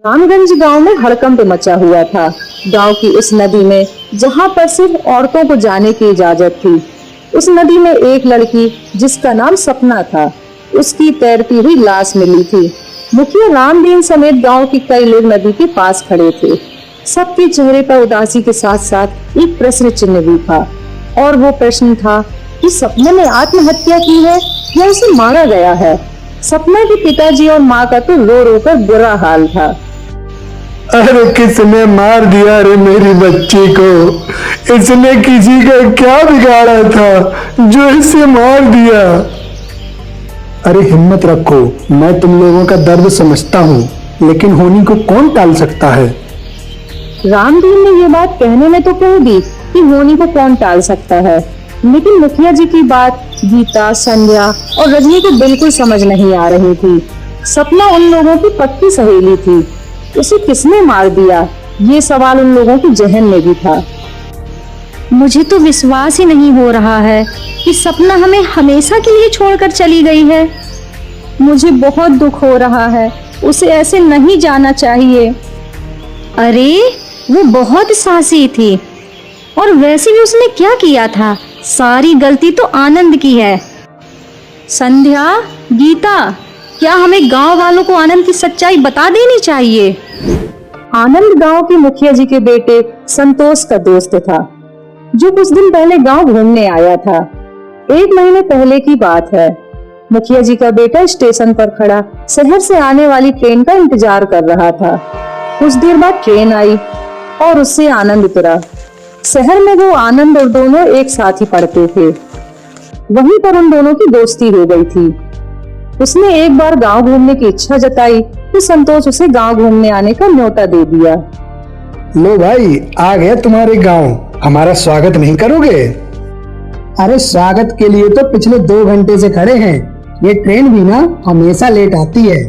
रामगंज गांव में हड़कंप मचा हुआ था। गांव की उस नदी में जहां पर सिर्फ औरतों को जाने की इजाजत थी, उस नदी में एक लड़की जिसका नाम सपना था, उसकी तैरती हुई लाश मिली थी। मुखिया रामदीन समेत गांव के कई लोग नदी के पास खड़े थे। सबके चेहरे पर उदासी के साथ साथ एक प्रश्न चिन्ह भी था, और वो प्रश्न था कि सपना ने आत्महत्या की है या उसे मारा गया है। सपना के पिताजी और माँ का तो रो रो कर बुरा हाल था। अरे किसने मार दिया रे मेरी बच्ची को? इसने किसी का क्या बिगाड़ा था जो इसे मार दिया? अरे हिम्मत रखो, मैं तुम लोगों का दर्द समझता हूँ, लेकिन होनी को कौन टाल सकता है? रामदीन ने ये बात कहने में तो कह दी कि होनी को कौन टाल सकता है, लेकिन मुखिया जी की बात गीता, संध्या और रजनी को बिल्कुल समझ नहीं आ रही थी। सपना उन लोगों की पक्की सहेली थी, उसे किसने मार दिया, ये सवाल उन लोगों की जहन में भी था। मुझे तो विश्वास ही नहीं हो रहा है कि सपना हमें हमेशा के लिए छोड़कर चली गई है। मुझे बहुत दुख हो रहा है, उसे ऐसे नहीं जाना चाहिए। अरे वो बहुत साहसी थी, और वैसे भी उसने क्या किया था? सारी गलती तो आनंद की है। संध्या, गीता, क्या हमें गांव वालों को आनंद की सच्चाई बता देनी चाहिए? आनंद गांव के मुखिया जी के बेटे संतोष का दोस्त था, जो कुछ दिन पहले गांव घूमने आया था। 1 महीने पहले की बात है। मुखिया जी का बेटा स्टेशन पर खड़ा शहर से आने वाली ट्रेन का इंतजार कर रहा था। कुछ देर बाद ट्रेन आई और उससे आनंद उतरा। शहर में वो आनंद और दोनों एक साथ ही पढ़ते थे। वहीं पर उन दोनों की दोस्ती हो गई थी। उसने एक बार गांव घूमने की इच्छा जताई तो संतोष उसे गांव घूमने आने का न्योता दे दिया। लो भाई, आ गया तुम्हारे गांव, हमारा स्वागत नहीं करोगे? अरे स्वागत के लिए तो पिछले 2 घंटे से खड़े हैं। ये ट्रेन भी ना हमेशा लेट आती है।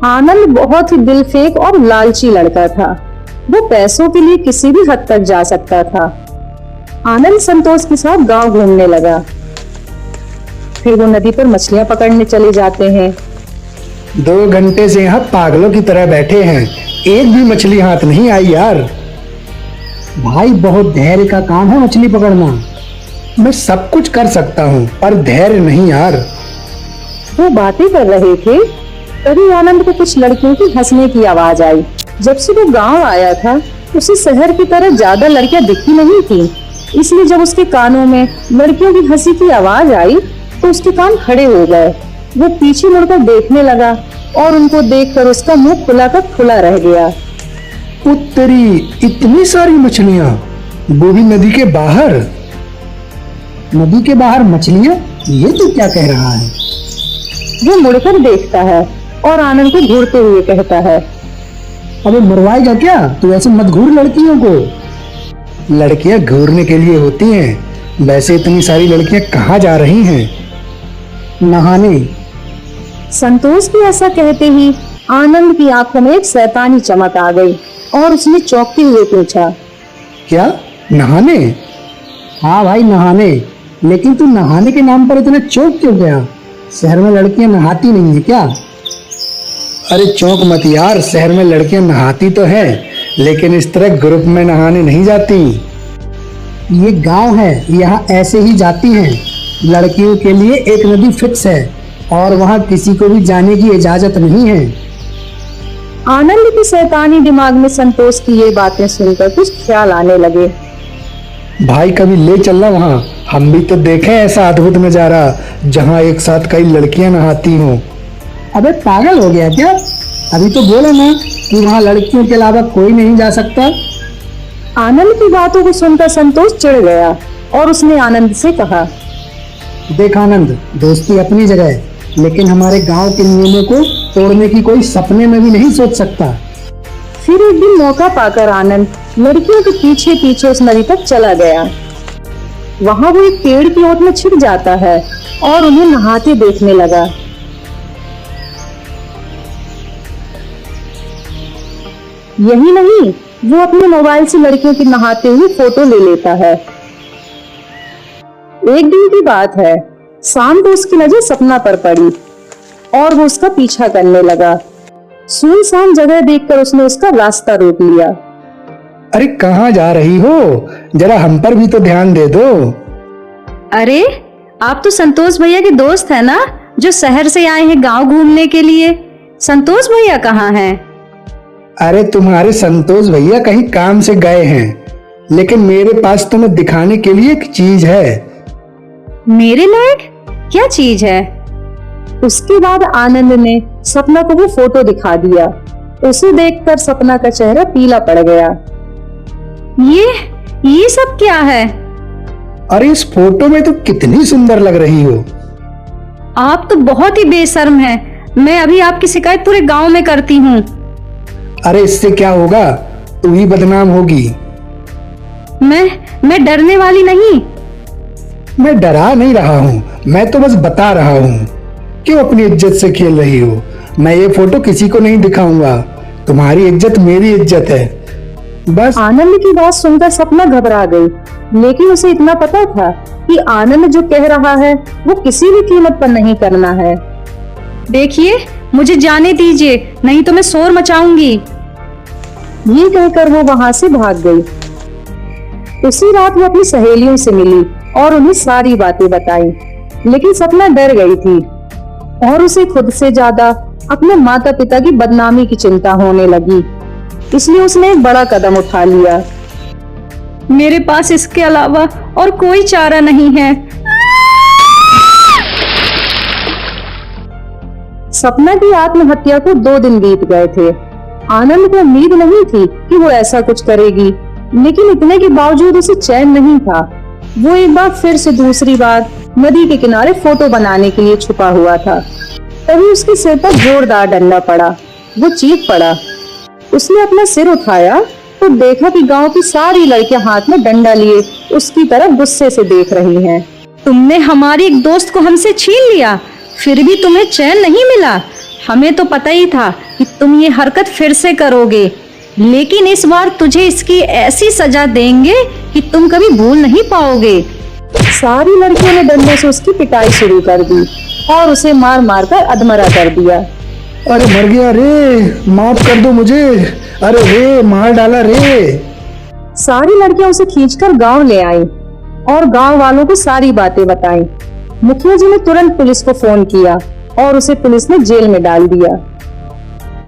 आनंद बहुत ही दिलफेक और लालची लड़का था। वो पैसों के लिए किसी भी हद तक जा सकता था। आनंद संतोष के साथ गांव घूमने लगा। फिर वो नदी पर मछलियां पकड़ने चले जाते हैं। 2 घंटे से यहाँ पागलों की तरह बैठे हैं, एक भी मछली हाथ नहीं आई यार। भाई बहुत धैर्य का काम है मछली पकड़ना। मैं सब कुछ कर सकता हूँ, पर धैर्य नहीं यार। वो बातें कर रहे थे, तभी आनंद को कुछ लड़कियों की हंसने की आवाज आई। जब से वो गांव आया था, उसे शहर की तरह ज्यादा लड़कियां दिखी नहीं थी, इसलिए जब उसके कानों में लड़कियों की हंसी की आवाज आई तो उसके कान खड़े हो गए। वो पीछे मुड़कर देखने लगा और उनको देखकर उसका मुंह खुला का खुला रह गया। उत्तरी, इतनी सारी मछलियाँ, वो भी नदी के बाहर। नदी के बाहर मछलियाँ? ये तो क्या कह रहा है? वो मुड़कर देखता है और आनंद को घूरते हुए कहता है, अबे मरवाएगा क्या तू? ऐसे मत घूर लड़कियों को। लड़कियां घूरने के लिए होती हैं, वैसे इतनी सारी लड़कियां कहाँ जा रही हैं? नहाने। संतोष के ऐसा कहते ही आनंद की आंखों में एक शैतानी चमक आ गई और उसने चौंकते हुए पूछा, क्या नहाने? हाँ भाई नहाने, लेकिन तू नहाने के नाम पर इतना चौंक क्यों गया? शहर में लड़कियां नहाती नहीं है क्या? अरे चौंक मत यार, शहर में लड़कियां नहाती तो है, लेकिन इस तरह ग्रुप में नहाने नहीं जाती। ये गांव है, यहाँ ऐसे ही जाती हैं। लड़कियों के लिए एक नदी फिक्स है और वहाँ किसी को भी जाने की इजाजत नहीं है। आनंद के शैतानी दिमाग में संतोष की ये बातें सुनकर कुछ ख्याल आने लगे। भाई कभी ले चलना वहाँ, हम भी तो देखें ऐसा अद्भुत नजारा जहाँ एक साथ कई लड़कियां नहाती हों। अबे पागल हो गया क्या? अभी तो बोला ना कि वहाँ लड़कियों के अलावा कोई नहीं जा सकता। आनंद की बातों को सुनकर संतोष चिढ़ गया और उसने आनंद से कहा, देख आनंद, दोस्ती अपनी जगह है, लेकिन हमारे गांव के नियमों को तोड़ने की कोई सपने में भी नहीं सोच सकता। फिर एक दिन मौका पाकर आनंद लड़कियों के पीछे पीछे उस नदी तक चला गया। वहाँ वो एक पेड़ की ओट में छिप जाता है और उन्हें नहाते देखने लगा। यही नहीं, वो अपने मोबाइल से लड़कियों की नहाते हुए फोटो ले लेता है। एक दिन की बात है, शाम को उसकी नजर सपना पर पड़ी और वो उसका पीछा करने लगा। सुनसान जगह देखकर उसने उसका रास्ता रोक लिया। अरे कहाँ जा रही हो? जरा हम पर भी तो ध्यान दे दो। अरे आप तो संतोष भैया के दोस्त है ना, जो शहर से आए हैं गांव घूमने के लिए। संतोष भैया कहाँ हैं? अरे तुम्हारे संतोष भैया कहीं काम से गए हैं, लेकिन मेरे पास तुम्हें दिखाने के लिए एक चीज है। मेरे लायक क्या चीज है? उसके बाद आनंद ने सपना को वो फोटो दिखा दिया। उसे देखकर सपना का चेहरा पीला पड़ गया। ये सब क्या है? अरे इस फोटो में तो कितनी सुंदर लग रही हो। आप तो बहुत ही बेशर्म हैं। मैं अभी आपकी शिकायत पूरे गांव में करती हूँ। अरे इससे क्या होगा, तू ही बदनाम होगी। मैं डरने वाली नहीं। मैं डरा नहीं रहा हूँ, मैं तो बस बता रहा हूँ। क्यों अपनी इज्जत से खेल रही हो? मैं ये फोटो किसी को नहीं दिखाऊंगा। तुम्हारी इज्जत मेरी इज्जत है। बस। आनंद की बात सुनकर सपना घबरा गई, लेकिन उसे इतना पता था कि आनंद जो कह रहा है वो किसी भी कीमत पर नहीं करना है। देखिए, मुझे जाने दीजिए, नहीं तो मैं शोर मचाऊंगी। ये कहकर वो वहां से भाग गई। उसी रात वो अपनी सहेलियों से मिली और उन्हें सारी बातें बताई, लेकिन सपना डर गई थी और उसे खुद से ज्यादा अपने माता पिता की बदनामी की चिंता होने लगी। इसलिए उसने एक बड़ा कदम उठा लिया। मेरे पास इसके अलावा और कोई चारा नहीं है। सपना की आत्महत्या को 2 दिन बीत गए थे। आनंद को उम्मीद नहीं थी कि वो ऐसा कुछ करेगी, लेकिन इतने के बावजूद उसे चैन नहीं था। वो एक बार फिर से दूसरी बार नदी के किनारे फोटो बनाने के लिए छुपा हुआ था। तभी उसके सिर पर जोरदार डंडा पड़ा। वो चीख पड़ा। उसने अपना सिर उठाया तो देखा कि गांव की सारी लड़कियां हाथ में डंडा लिए उसकी तरफ गुस्से से देख रही हैं। तुमने हमारी एक दोस्त को हमसे छीन लिया, फिर भी तुम्हें चैन नहीं मिला। हमें तो पता ही था कि तुम ये हरकत फिर से करोगे, लेकिन इस बार तुझे इसकी ऐसी सजा देंगे कि तुम कभी भूल नहीं पाओगे। सारी लड़कियों ने डंडे से उसकी पिटाई शुरू कर दी और उसे मार मार कर अधमरा कर दिया। अरे मर गया रे, माफ कर दो मुझे। अरे रे, मार डाला रे। सारी लड़कियां उसे खींचकर गांव ले आई और गांव वालों को सारी बातें बताई। मुखिया जी ने तुरंत पुलिस को फोन किया और उसे पुलिस ने जेल में डाल दिया।